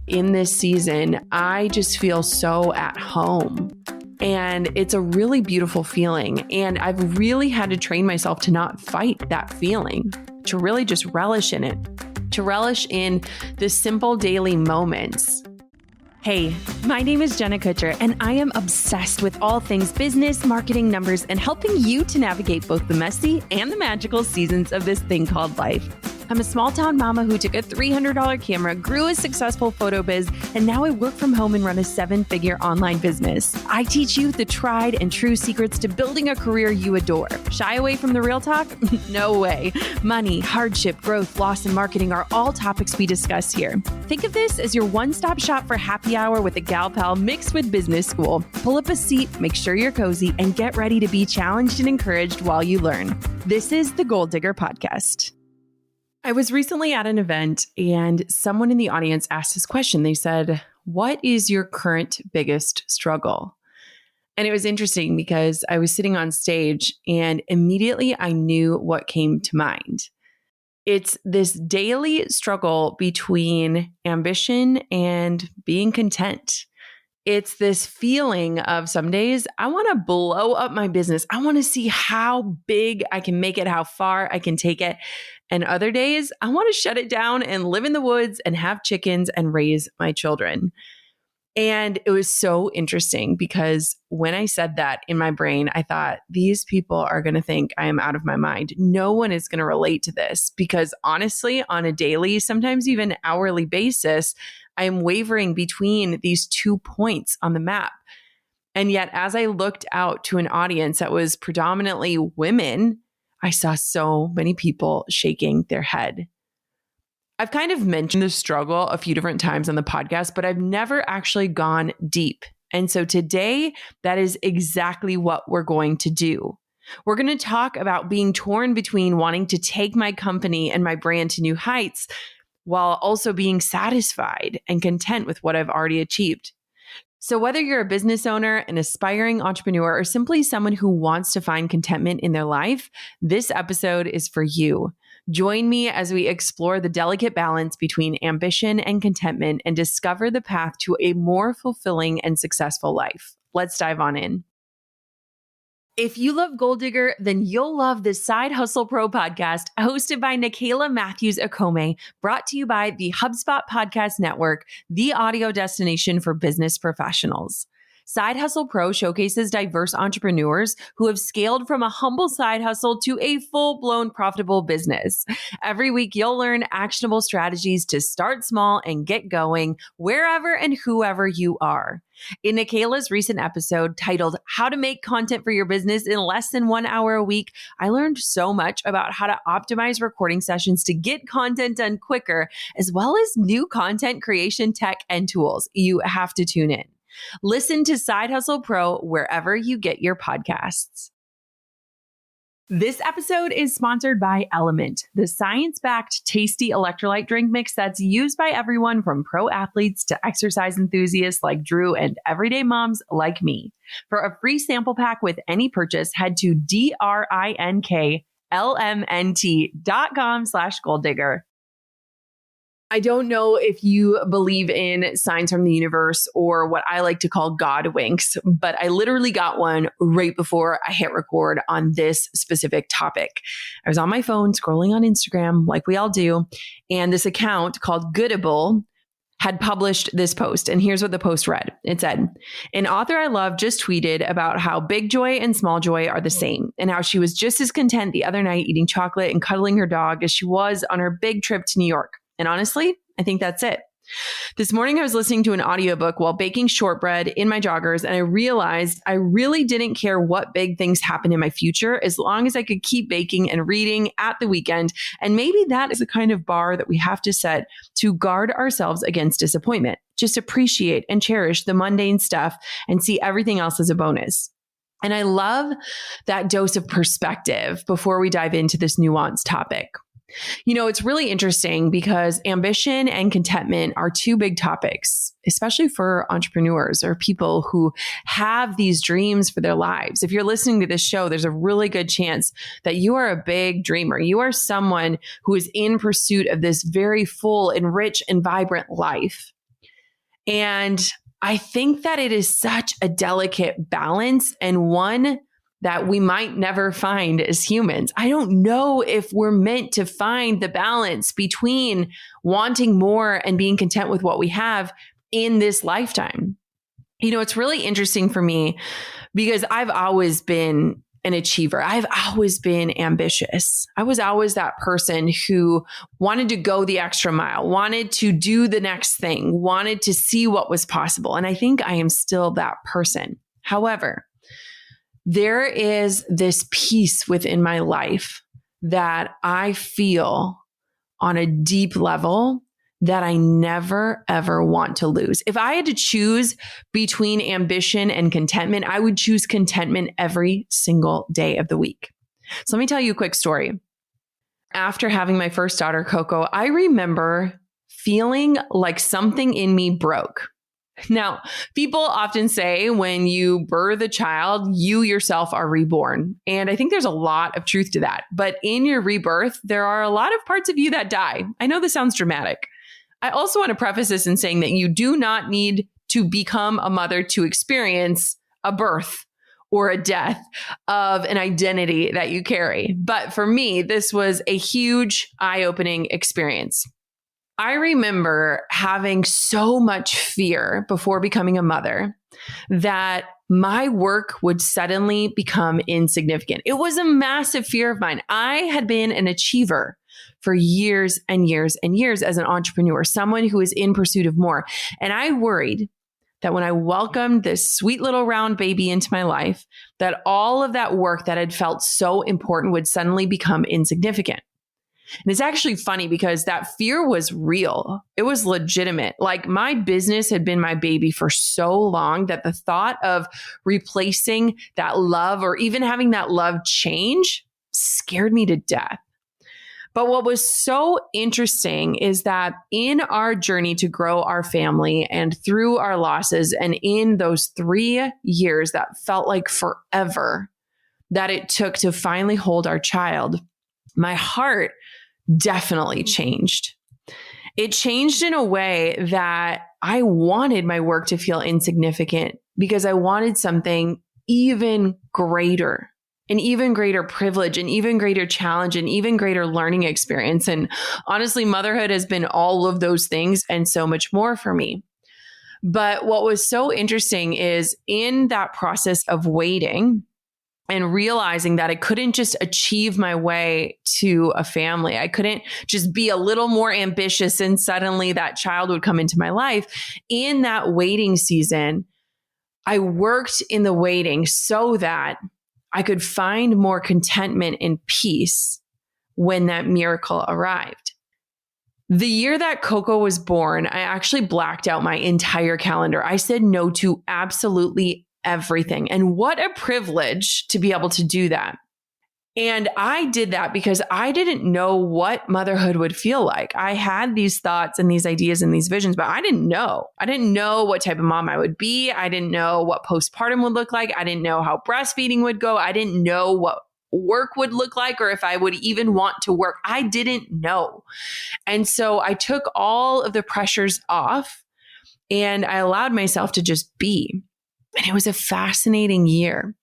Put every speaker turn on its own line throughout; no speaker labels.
in this season, I just feel so at home. And it's a really beautiful feeling. And I've really had to train myself to not fight that feeling, to really just relish in it, to relish in the simple daily moments. Hey, my name is Jenna Kutcher, and I am obsessed with all things business, marketing, numbers, and helping you to navigate both the messy and the magical seasons of this thing called life. I'm a small town mama who took a $300 camera, grew a successful photo biz, and now I work from home and run a 7-figure online business. I teach you the tried and true secrets to building a career you adore. Shy away from the real talk? No way. Money, hardship, growth, loss, and marketing are all topics we discuss here. Think of this as your one-stop shop for happy hour with a gal pal mixed with business school. Pull up a seat, make sure you're cozy, and get ready to be challenged and encouraged while you learn. This is the Goal Digger Podcast. I was recently at an event and someone in the audience asked this question. They said, "What is your current biggest struggle?" And it was interesting because I was sitting on stage and immediately I knew what came to mind. It's this daily struggle between ambition and being content. It's this feeling of some days I want to blow up my business. I want to see how big I can make it, how far I can take it. And other days I want to shut it down and live in the woods and have chickens and raise my children. And it was so interesting because when I said that in my brain, I thought these people are going to think I am out of my mind. No one is going to relate to this because honestly, on a daily, sometimes even hourly basis, I am wavering between these 2 points on the map. And yet, as I looked out to an audience that was predominantly women, I saw so many people shaking their head. I've kind of mentioned this struggle a few different times on the podcast, but I've never actually gone deep. And so today, that is exactly what we're going to do. We're going to talk about being torn between wanting to take my company and my brand to new heights while also being satisfied and content with what I've already achieved. So whether you're a business owner, an aspiring entrepreneur, or simply someone who wants to find contentment in their life, this episode is for you. Join me as we explore the delicate balance between ambition and contentment and discover the path to a more fulfilling and successful life. Let's dive on in. If you love Goal Digger, then you'll love the Side Hustle Pro podcast hosted by Nicaila Matthews Akome, brought to you by the HubSpot Podcast Network, the audio destination for business professionals. Side Hustle Pro showcases diverse entrepreneurs who have scaled from a humble side hustle to a full-blown profitable business. Every week, you'll learn actionable strategies to start small and get going wherever and whoever you are. In Nicaila's recent episode titled How to Make Content for Your Business in Less Than 1 Hour a Week, I learned so much about how to optimize recording sessions to get content done quicker, as well as new content creation tech and tools. You have to tune in. Listen to Side Hustle Pro wherever you get your podcasts. This episode is sponsored by Element, the science-backed, tasty electrolyte drink mix that's used by everyone from pro athletes to exercise enthusiasts like Drew and everyday moms like me. For a free sample pack with any purchase, head to drinklmnt.com/goaldigger. I don't know if you believe in signs from the universe or what I like to call God winks, but I literally got one right before I hit record on this specific topic. I was on my phone scrolling on Instagram like we all do, and this account called Goodable had published this post. And here's what the post read. It said, "An author I love just tweeted about how big joy and small joy are the same, and how she was just as content the other night eating chocolate and cuddling her dog as she was on her big trip to New York. And honestly, I think that's it. This morning, I was listening to an audiobook while baking shortbread in my joggers, and I realized I really didn't care what big things happen in my future as long as I could keep baking and reading at the weekend. And maybe that is the kind of bar that we have to set to guard ourselves against disappointment. Just appreciate and cherish the mundane stuff and see everything else as a bonus." And I love that dose of perspective before we dive into this nuanced topic. You know, it's really interesting because ambition and contentment are two big topics, especially for entrepreneurs or people who have these dreams for their lives. If you're listening to this show, there's a really good chance that you are a big dreamer. You are someone who is in pursuit of this very full and rich and vibrant life. And I think that it is such a delicate balance and one that we might never find as humans. I don't know if we're meant to find the balance between wanting more and being content with what we have in this lifetime. It's really interesting for me because I've always been an achiever. I've always been ambitious. I was always that person who wanted to go the extra mile, wanted to do the next thing, wanted to see what was possible. And I think I am still that person. However, there is this peace within my life that I feel on a deep level that I never, ever want to lose. If I had to choose between ambition and contentment, I would choose contentment every single day of the week. So let me tell you a quick story. After having my first daughter, Coco, I remember feeling like something in me broke. Now, people often say when you birth a child, you yourself are reborn. And I think there's a lot of truth to that. But in your rebirth, there are a lot of parts of you that die. I know this sounds dramatic. I also want to preface this in saying that you do not need to become a mother to experience a birth or a death of an identity that you carry. But for me, this was a huge eye-opening experience. I remember having so much fear before becoming a mother that my work would suddenly become insignificant. It was a massive fear of mine. I had been an achiever for years and years and years as an entrepreneur, someone who is in pursuit of more. And I worried that when I welcomed this sweet little round baby into my life, that all of that work that had felt so important would suddenly become insignificant. And it's actually funny because that fear was real. It was legitimate. Like my business had been my baby for so long that the thought of replacing that love or even having that love change scared me to death. But what was so interesting is that in our journey to grow our family and through our losses and in those 3 years that felt like forever that it took to finally hold our child, my heart definitely changed. It changed in a way that I wanted my work to feel insignificant because I wanted something even greater, an even greater privilege, an even greater challenge, an even greater learning experience. And honestly, motherhood has been all of those things and so much more for me. But what was so interesting is in that process of waiting and realizing that I couldn't just achieve my way to a family. I couldn't just be a little more ambitious and suddenly that child would come into my life. In that waiting season, I worked in the waiting so that I could find more contentment and peace when that miracle arrived. The year that Coco was born, I actually blacked out my entire calendar. I said no to absolutely everything. And what a privilege to be able to do that. And I did that because I didn't know what motherhood would feel like. I had these thoughts and these ideas and these visions, but I didn't know. I didn't know what type of mom I would be. I didn't know what postpartum would look like. I didn't know how breastfeeding would go. I didn't know what work would look like or if I would even want to work. I didn't know. And so I took all of the pressures off and I allowed myself to just be. And it was a fascinating year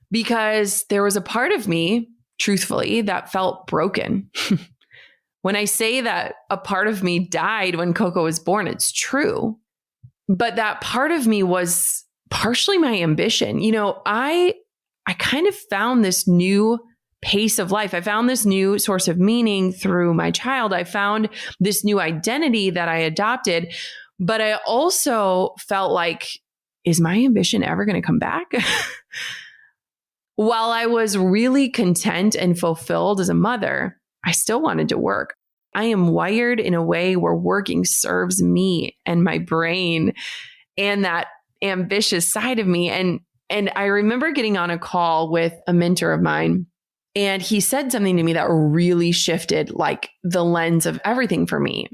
because there was a part of me, truthfully, that felt broken. When I say that a part of me died when Coco was born, it's true. But that part of me was partially my ambition. I kind of found this new pace of life. I found this new source of meaning through my child. I found this new identity that I adopted. But I also felt like, is my ambition ever going to come back? While I was really content and fulfilled as a mother, I still wanted to work. I am wired in a way where working serves me and my brain and that ambitious side of me. And I remember getting on a call with a mentor of mine, and he said something to me that really shifted like the lens of everything for me.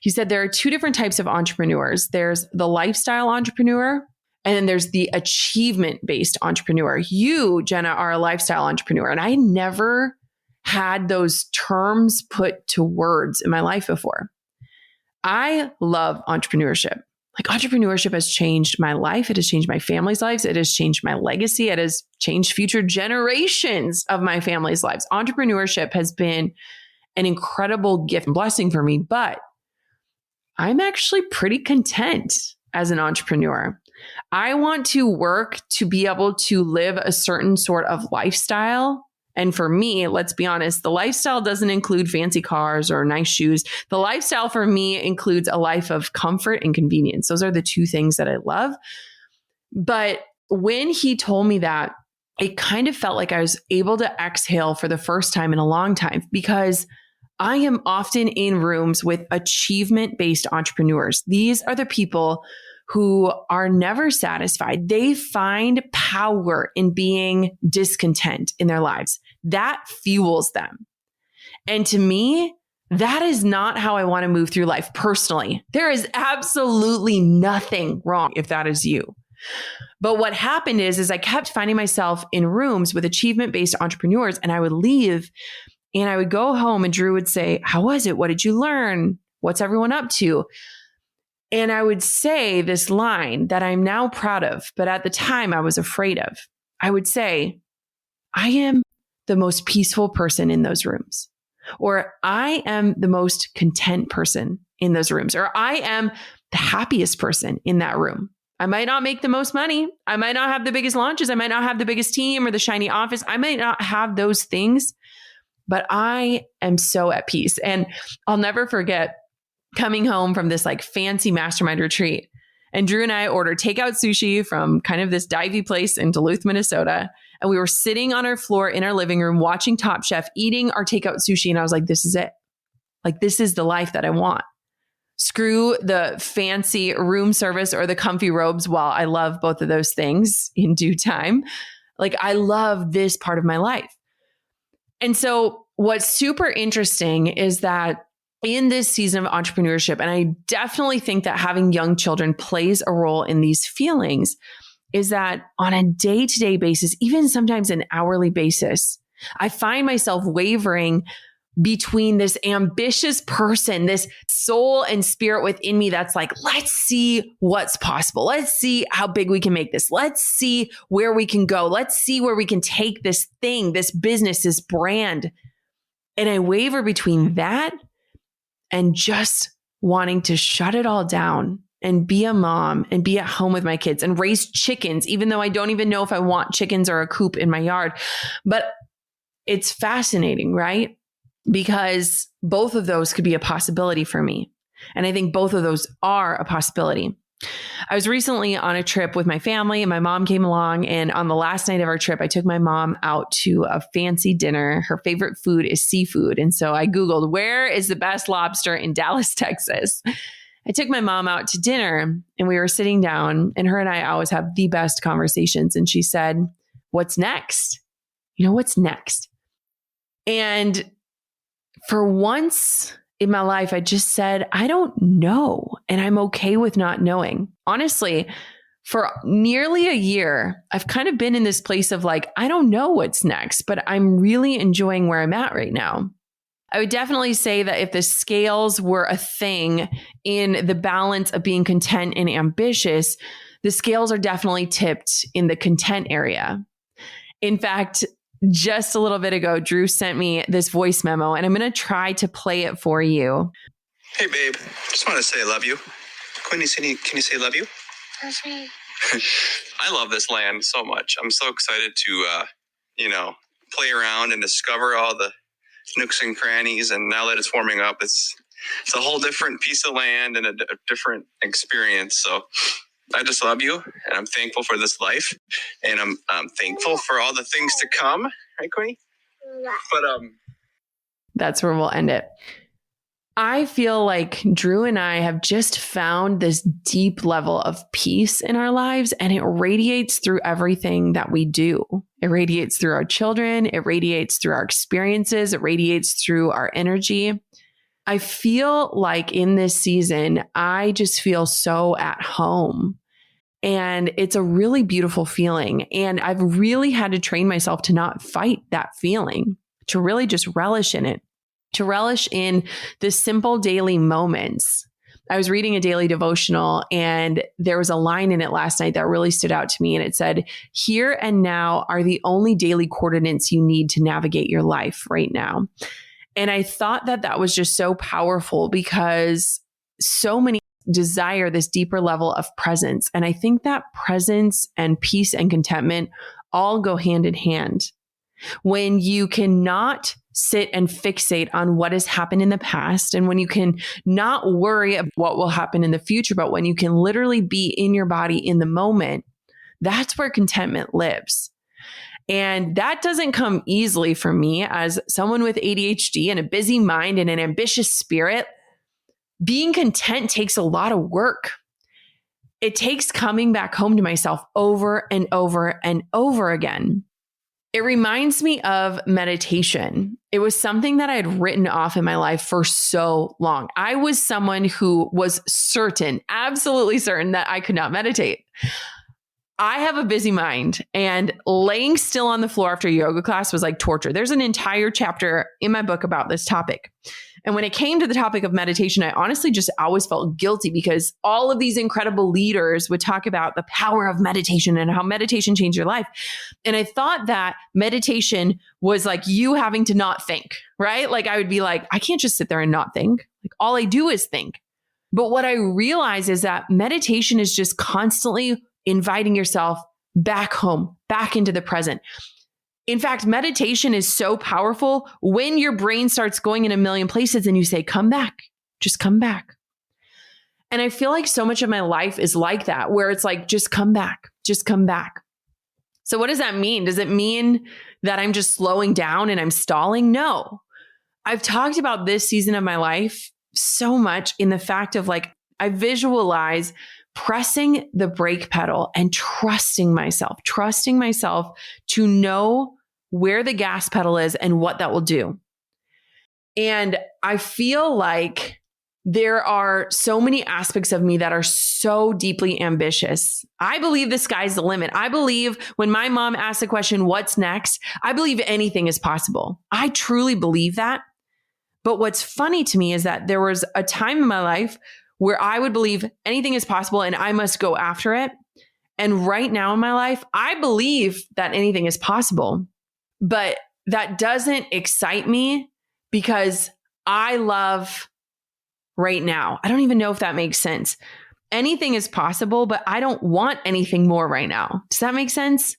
He said there are 2 different types of entrepreneurs. There's the lifestyle entrepreneur, and then there's the achievement-based entrepreneur. You, Jenna, are a lifestyle entrepreneur. And I never had those terms put to words in my life before. I love entrepreneurship. Like entrepreneurship has changed my life. It has changed my family's lives. It has changed my legacy. It has changed future generations of my family's lives. Entrepreneurship has been an incredible gift and blessing for me, but I'm actually pretty content as an entrepreneur. I want to work to be able to live a certain sort of lifestyle. And for me, let's be honest, the lifestyle doesn't include fancy cars or nice shoes. The lifestyle for me includes a life of comfort and convenience. Those are the two things that I love. But when he told me that, it kind of felt like I was able to exhale for the first time in a long time, because I am often in rooms with achievement-based entrepreneurs. These are the people who are never satisfied. They find power in being discontent in their lives. That fuels them. And to me, that is not how I want to move through life personally. There is absolutely nothing wrong if that is you. But what happened is I kept finding myself in rooms with achievement-based entrepreneurs, and I would leave and I would go home and Drew would say, "How was it? What did you learn? What's everyone up to?" And I would say this line that I'm now proud of, but at the time I was afraid of. I would say, "I am the most peaceful person in those rooms," or "I am the most content person in those rooms," or "I am the happiest person in that room." I might not make the most money. I might not have the biggest launches. I might not have the biggest team or the shiny office. I might not have those things, but I am so at peace. And I'll never forget coming home from this like fancy mastermind retreat. And Drew and I ordered takeout sushi from kind of this divey place in Duluth, Minnesota. And we were sitting on our floor in our living room watching Top Chef, eating our takeout sushi. And I was like, this is it. Like, this is the life that I want. Screw the fancy room service or the comfy robes. While I love both of those things in due time, like I love this part of my life. And so what's super interesting is that in this season of entrepreneurship, and I definitely think that having young children plays a role in these feelings, is that on a day-to-day basis, even sometimes an hourly basis, I find myself wavering between this ambitious person, this soul and spirit within me that's like, let's see what's possible. Let's see how big we can make this. Let's see where we can go. Let's see where we can take this thing, this business, this brand. And I waver between that and just wanting to shut it all down and be a mom and be at home with my kids and raise chickens, even though I don't even know if I want chickens or a coop in my yard. But it's fascinating, right? Because both of those could be a possibility for me. And I think both of those are a possibility. I was recently on a trip with my family and my mom came along. And on the last night of our trip, I took my mom out to a fancy dinner. Her favorite food is seafood. And so I Googled, where is the best lobster in Dallas, Texas? I took my mom out to dinner and we were sitting down, and her and I always have the best conversations. And she said, "What's next? What's next?" And for once in my life, I just said, I don't know. And I'm okay with not knowing. Honestly, for nearly a year, I've kind of been in this place of like, I don't know what's next, but I'm really enjoying where I'm at right now. I would definitely say that if the scales were a thing in the balance of being content and ambitious, the scales are definitely tipped in the content area. In fact, just a little bit ago, Drew sent me this voice memo, and I'm going to try to play it for you.
"Hey, babe, just want to say I love you. Quinny, can you say love you?"
Okay.
I love this land so much. I'm so excited to, play around and discover all the nooks and crannies. And now that it's warming up, it's a whole different piece of land and a different experience. So I just love you, and I'm thankful for this life, and I'm thankful for all the things to come. Right, Quinny? But
That's where we'll end it. I feel like Drew and I have just found this deep level of peace in our lives, and it radiates through everything that we do. It radiates through our children. It radiates through our experiences. It radiates through our energy. I feel like in this season, I just feel so at home. And it's a really beautiful feeling. And I've really had to train myself to not fight that feeling, to really just relish in it, to relish in the simple daily moments. I was reading a daily devotional and there was a line in it last night that really stood out to me. And it said, "Here and now are the only daily coordinates you need to navigate your life right now." And I thought that that was just so powerful because so many desire this deeper level of presence. And I think that presence and peace and contentment all go hand in hand. When you cannot sit and fixate on what has happened in the past, and when you can not worry about what will happen in the future, but when you can literally be in your body in the moment, that's where contentment lives. And that doesn't come easily for me as someone with ADHD and a busy mind and an ambitious spirit. Being content takes a lot of work. It takes coming back home to myself over and over and over again. It reminds me of meditation. It was something that I had written off in my life for so long. I was someone who was certain, absolutely certain that I could not meditate. I have a busy mind, and laying still on the floor after a yoga class was like torture. There's an entire chapter in my book about this topic. And when it came to the topic of meditation, I honestly just always felt guilty because all of these incredible leaders would talk about the power of meditation and how meditation changed your life. And I thought that meditation was like you having to not think, right? Like I would be like, I can't just sit there and not think. Like all I do is think. But what I realize is that meditation is just constantly inviting yourself back home, back into the present. In fact, meditation is so powerful when your brain starts going in a million places and you say, come back, just come back. And I feel like so much of my life is like that, where it's like, just come back, just come back. So what does that mean? Does it mean that I'm just slowing down and I'm stalling? No. I've talked about this season of my life so much in the fact of like, I visualize pressing the brake pedal and trusting myself to know where the gas pedal is and what that will do. And I feel like there are so many aspects of me that are so deeply ambitious. I believe the sky's the limit. I believe when my mom asks the question, what's next? I believe anything is possible. I truly believe that. But what's funny to me is that there was a time in my life where I would believe anything is possible and I must go after it. And right now in my life, I believe that anything is possible, but that doesn't excite me because I love right now. I don't even know if that makes sense. Anything is possible, but I don't want anything more right now. Does that make sense?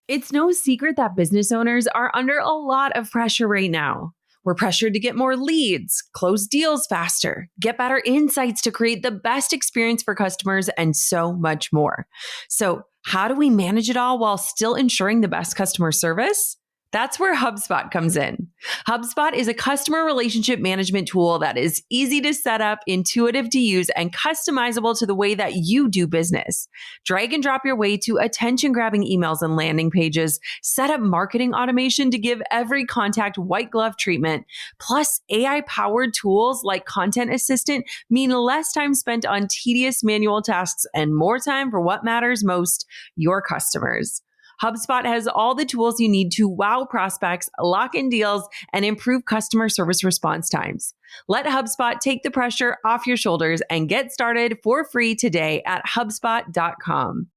It's no secret that business owners are under a lot of pressure right now. We're pressured to get more leads, close deals faster, get better insights to create the best experience for customers, and so much more. So, how do we manage it all while still ensuring the best customer service? That's where HubSpot comes in. HubSpot is a customer relationship management tool that is easy to set up, intuitive to use, and customizable to the way that you do business. Drag and drop your way to attention-grabbing emails and landing pages, set up marketing automation to give every contact white glove treatment, plus AI-powered tools like Content Assistant mean less time spent on tedious manual tasks and more time for what matters most, your customers. HubSpot has all the tools you need to wow prospects, lock in deals, and improve customer service response times. Let HubSpot take the pressure off your shoulders and get started for free today at HubSpot.com.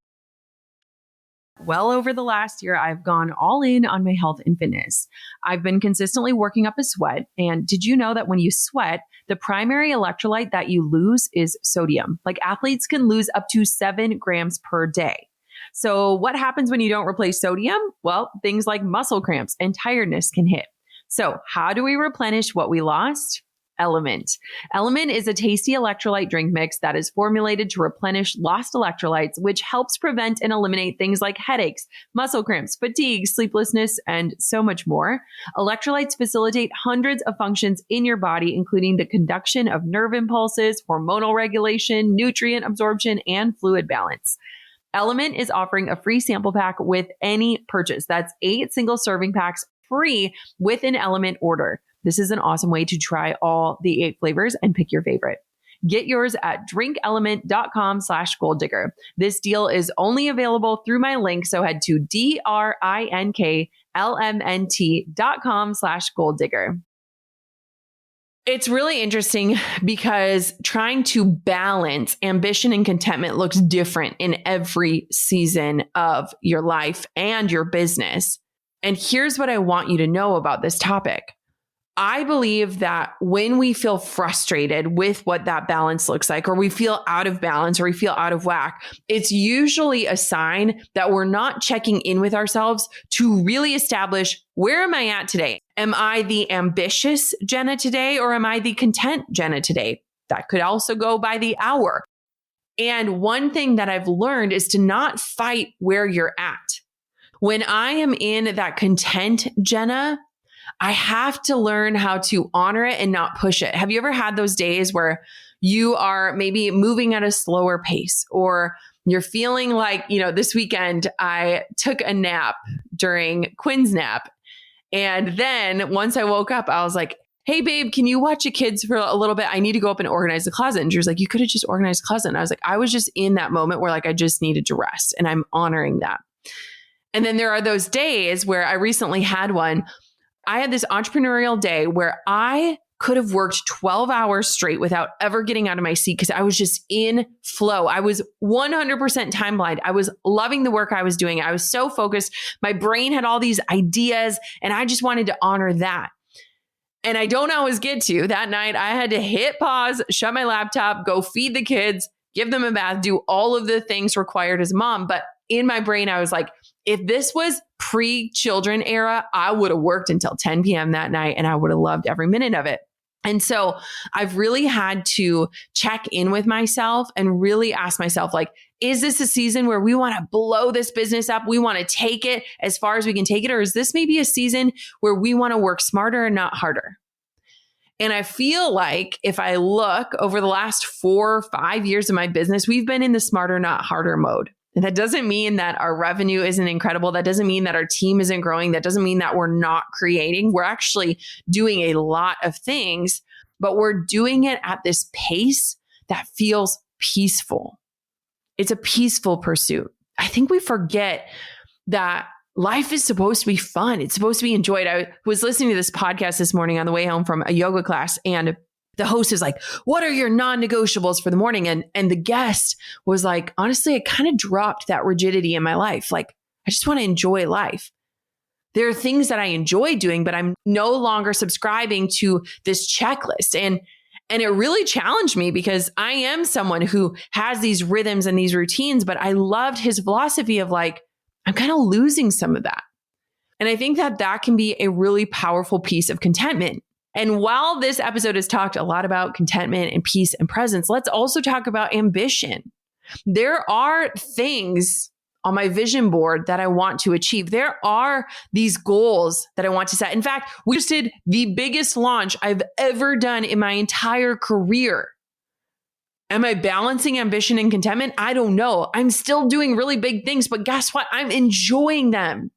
Well, over the last year, I've gone all in on my health and fitness. I've been consistently working up a sweat. And did you know that when you sweat, the primary electrolyte that you lose is sodium? Like athletes can lose up to 7 grams per day. So what happens when you don't replace sodium? Well, things like muscle cramps and tiredness can hit. So how do we replenish what we lost? Element. Element is a tasty electrolyte drink mix that is formulated to replenish lost electrolytes, which helps prevent and eliminate things like headaches, muscle cramps, fatigue, sleeplessness, and so much more. Electrolytes facilitate hundreds of functions in your body, including the conduction of nerve impulses, hormonal regulation, nutrient absorption, and fluid balance. Element is offering a free sample pack with any purchase. That's 8 single serving packs free with an Element order. This is an awesome way to try all the 8 flavors and pick your favorite. Get yours at drinkelement.com/goaldigger. This deal is only available through my link, so head to drinklmnt.com/goaldigger. It's really interesting because trying to balance ambition and contentment looks different in every season of your life and your business. And here's what I want you to know about this topic. I believe that when we feel frustrated with what that balance looks like, or we feel out of balance, or we feel out of whack, it's usually a sign that we're not checking in with ourselves to really establish, where am I at today? Am I the ambitious Jenna today, or am I the content Jenna today? That could also go by the hour. And one thing that I've learned is to not fight where you're at. When I am in that content Jenna, I have to learn how to honor it and not push it. Have you ever had those days where you are maybe moving at a slower pace, or you're feeling like, this weekend I took a nap during Quinn's nap. And then once I woke up, I was like, hey babe, can you watch the kids for a little bit? I need to go up and organize the closet. And she was like, you could have just organized the closet. And I was like, I was just in that moment where I just needed to rest, and I'm honoring that. And then there are those days where I recently had one. I had this entrepreneurial day where I could have worked 12 hours straight without ever getting out of my seat because I was just in flow. I was 100% time blind. I was loving the work I was doing. I was so focused. My brain had all these ideas, and I just wanted to honor that. And I don't always get to. That night, I had to hit pause, shut my laptop, go feed the kids, give them a bath, do all of the things required as a mom. But in my brain, I was like, if this was pre-children era, I would have worked until 10 p.m. that night, and I would have loved every minute of it. And so I've really had to check in with myself and really ask myself, is this a season where we want to blow this business up? We want to take it as far as we can take it? Or is this maybe a season where we want to work smarter and not harder? And I feel like if I look over the last 4 or 5 years of my business, we've been in the smarter, not harder mode. And that doesn't mean that our revenue isn't incredible. That doesn't mean that our team isn't growing. That doesn't mean that we're not creating. We're actually doing a lot of things, but we're doing it at this pace that feels peaceful. It's a peaceful pursuit. I think we forget that life is supposed to be fun. It's supposed to be enjoyed. I was listening to this podcast this morning on the way home from a yoga class, and the host is like, what are your non-negotiables for the morning? And the guest was like, honestly, I kind of dropped that rigidity in my life. I just want to enjoy life. There are things that I enjoy doing, but I'm no longer subscribing to this checklist. And it really challenged me because I am someone who has these rhythms and these routines, but I loved his philosophy of I'm kind of losing some of that. And I think that can be a really powerful piece of contentment. And while this episode has talked a lot about contentment and peace and presence, let's also talk about ambition. There are things on my vision board that I want to achieve. There are these goals that I want to set. In fact, we just did the biggest launch I've ever done in my entire career. Am I balancing ambition and contentment? I don't know. I'm still doing really big things, but guess what? I'm enjoying them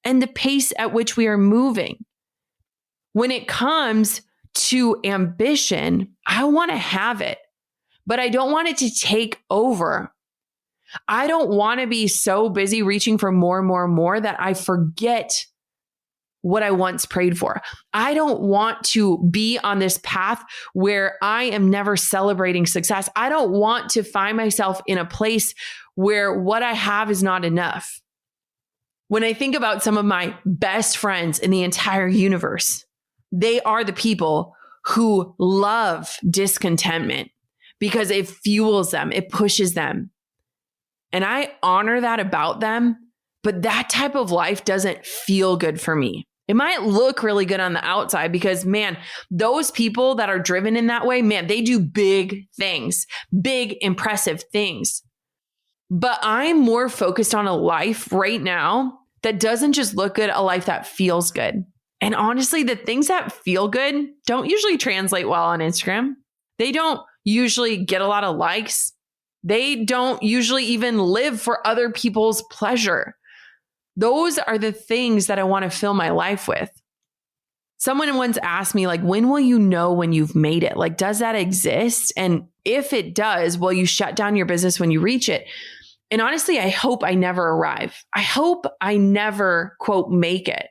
and the pace at which we are moving. When it comes to ambition, I want to have it, but I don't want it to take over. I don't want to be so busy reaching for more and more and more that I forget what I once prayed for. I don't want to be on this path where I am never celebrating success. I don't want to find myself in a place where what I have is not enough. When I think about some of my best friends in the entire universe, they are the people who love discontentment because it fuels them, it pushes them. And I honor that about them, but that type of life doesn't feel good for me. It might look really good on the outside because, man, those people that are driven in that way, man, they do big things, big, impressive things. But I'm more focused on a life right now that doesn't just look good, a life that feels good. And honestly, the things that feel good don't usually translate well on Instagram. They don't usually get a lot of likes. They don't usually even live for other people's pleasure. Those are the things that I want to fill my life with. Someone once asked me, when will you know when you've made it? Does that exist? And if it does, will you shut down your business when you reach it? And honestly, I hope I never arrive. I hope I never, quote, make it.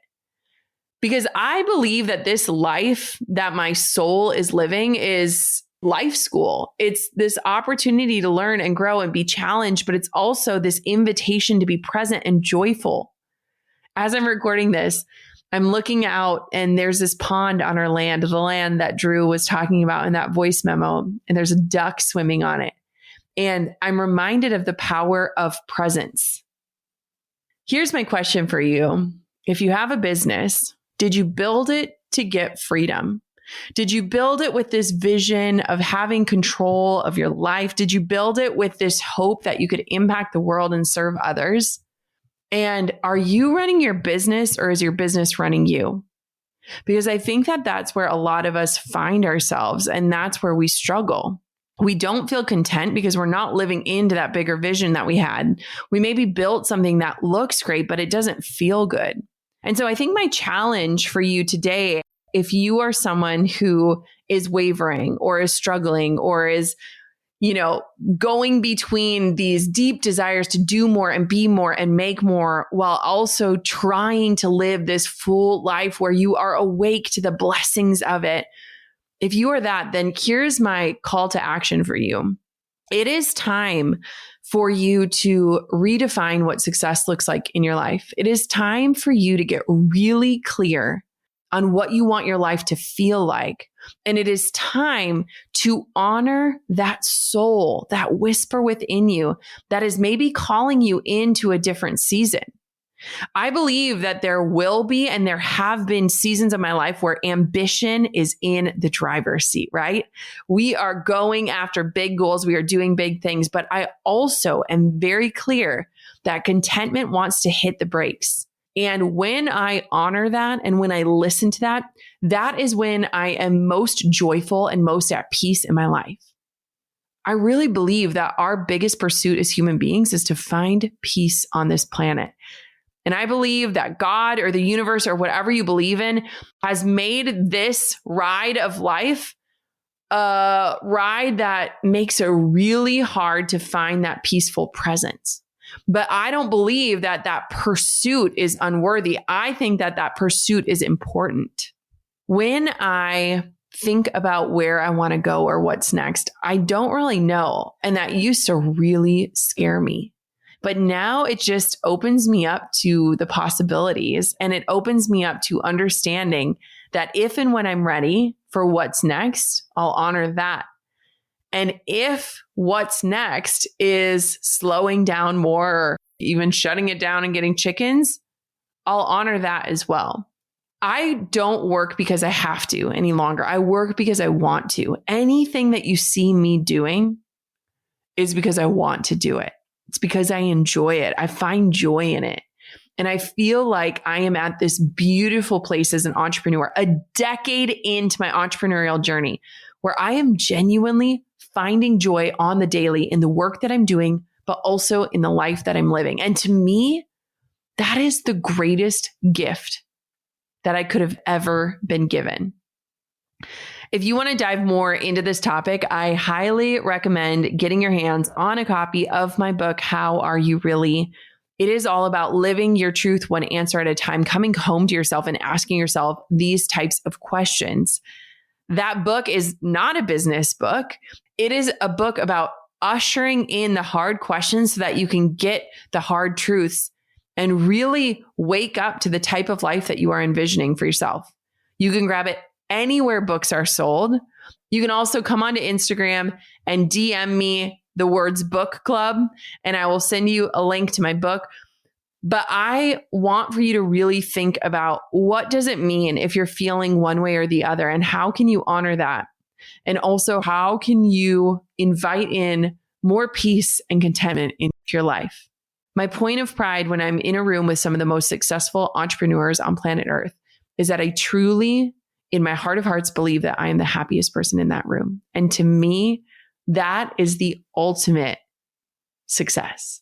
Because I believe that this life that my soul is living is life school. It's this opportunity to learn and grow and be challenged, but it's also this invitation to be present and joyful. As I'm recording this, I'm looking out and there's this pond on our land, the land that Drew was talking about in that voice memo, and there's a duck swimming on it. And I'm reminded of the power of presence. Here's my question for you. If you have a business, did you build it to get freedom? Did you build it with this vision of having control of your life? Did you build it with this hope that you could impact the world and serve others? And are you running your business, or is your business running you? Because I think that that's where a lot of us find ourselves, and that's where we struggle. We don't feel content because we're not living into that bigger vision that we had. We maybe built something that looks great, but it doesn't feel good. And so I think my challenge for you today, if you are someone who is wavering or is struggling or is, going between these deep desires to do more and be more and make more, while also trying to live this full life where you are awake to the blessings of it. If you are that, then here's my call to action for you. It is time for you to redefine what success looks like in your life. It is time for you to get really clear on what you want your life to feel like. And it is time to honor that soul, that whisper within you that is maybe calling you into a different season. I believe that there will be, and there have been seasons of my life where ambition is in the driver's seat, right? We are going after big goals. We are doing big things, but I also am very clear that contentment wants to hit the brakes. And when I honor that and when I listen to that, that is when I am most joyful and most at peace in my life. I really believe that our biggest pursuit as human beings is to find peace on this planet. And I believe that God or the universe or whatever you believe in has made this ride of life a ride that makes it really hard to find that peaceful presence. But I don't believe that that pursuit is unworthy. I think that that pursuit is important. When I think about where I want to go or what's next, I don't really know. And that used to really scare me. But now it just opens me up to the possibilities, and it opens me up to understanding that if and when I'm ready for what's next, I'll honor that. And if what's next is slowing down more or even shutting it down and getting chickens, I'll honor that as well. I don't work because I have to any longer. I work because I want to. Anything that you see me doing is because I want to do it. It's because I enjoy it. I find joy in it. And I feel like I am at this beautiful place as an entrepreneur, a decade into my entrepreneurial journey, where I am genuinely finding joy on the daily in the work that I'm doing, but also in the life that I'm living. And to me, that is the greatest gift that I could have ever been given. If you want to dive more into this topic, I highly recommend getting your hands on a copy of my book, How Are You Really? It is all about living your truth one answer at a time, coming home to yourself and asking yourself these types of questions. That book is not a business book. It is a book about ushering in the hard questions so that you can get the hard truths and really wake up to the type of life that you are envisioning for yourself. You can grab it anywhere books are sold. You can also come onto Instagram and DM me the words book club, and I will send you a link to my book. But I want for you to really think about, what does it mean if you're feeling one way or the other, and how can you honor that? And also, how can you invite in more peace and contentment into your life? My point of pride when I'm in a room with some of the most successful entrepreneurs on planet Earth is that I truly, in my heart of hearts, believe that I am the happiest person in that room. And to me, that is the ultimate success.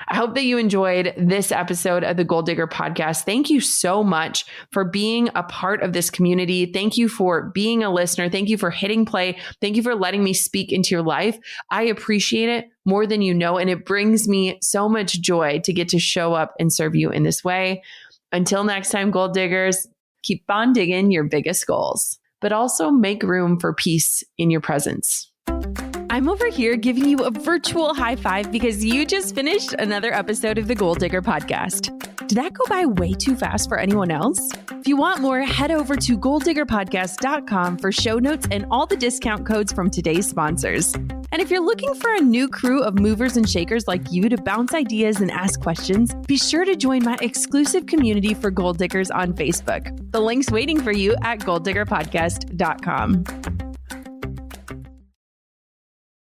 I hope that you enjoyed this episode of the Goal Digger Podcast. Thank you so much for being a part of this community. Thank you for being a listener. Thank you for hitting play. Thank you for letting me speak into your life. I appreciate it more than you know, and it brings me so much joy to get to show up and serve you in this way. Until next time, gold diggers, keep on digging your biggest goals, but also make room for peace in your presence. I'm over here giving you a virtual high five because you just finished another episode of the Goal Digger podcast. Did that go by way too fast for anyone else? If you want more, head over to goaldiggerpodcast.com for show notes and all the discount codes from today's sponsors. And if you're looking for a new crew of movers and shakers like you to bounce ideas and ask questions, be sure to join my exclusive community for gold diggers on Facebook. The link's waiting for you at goaldiggerpodcast.com.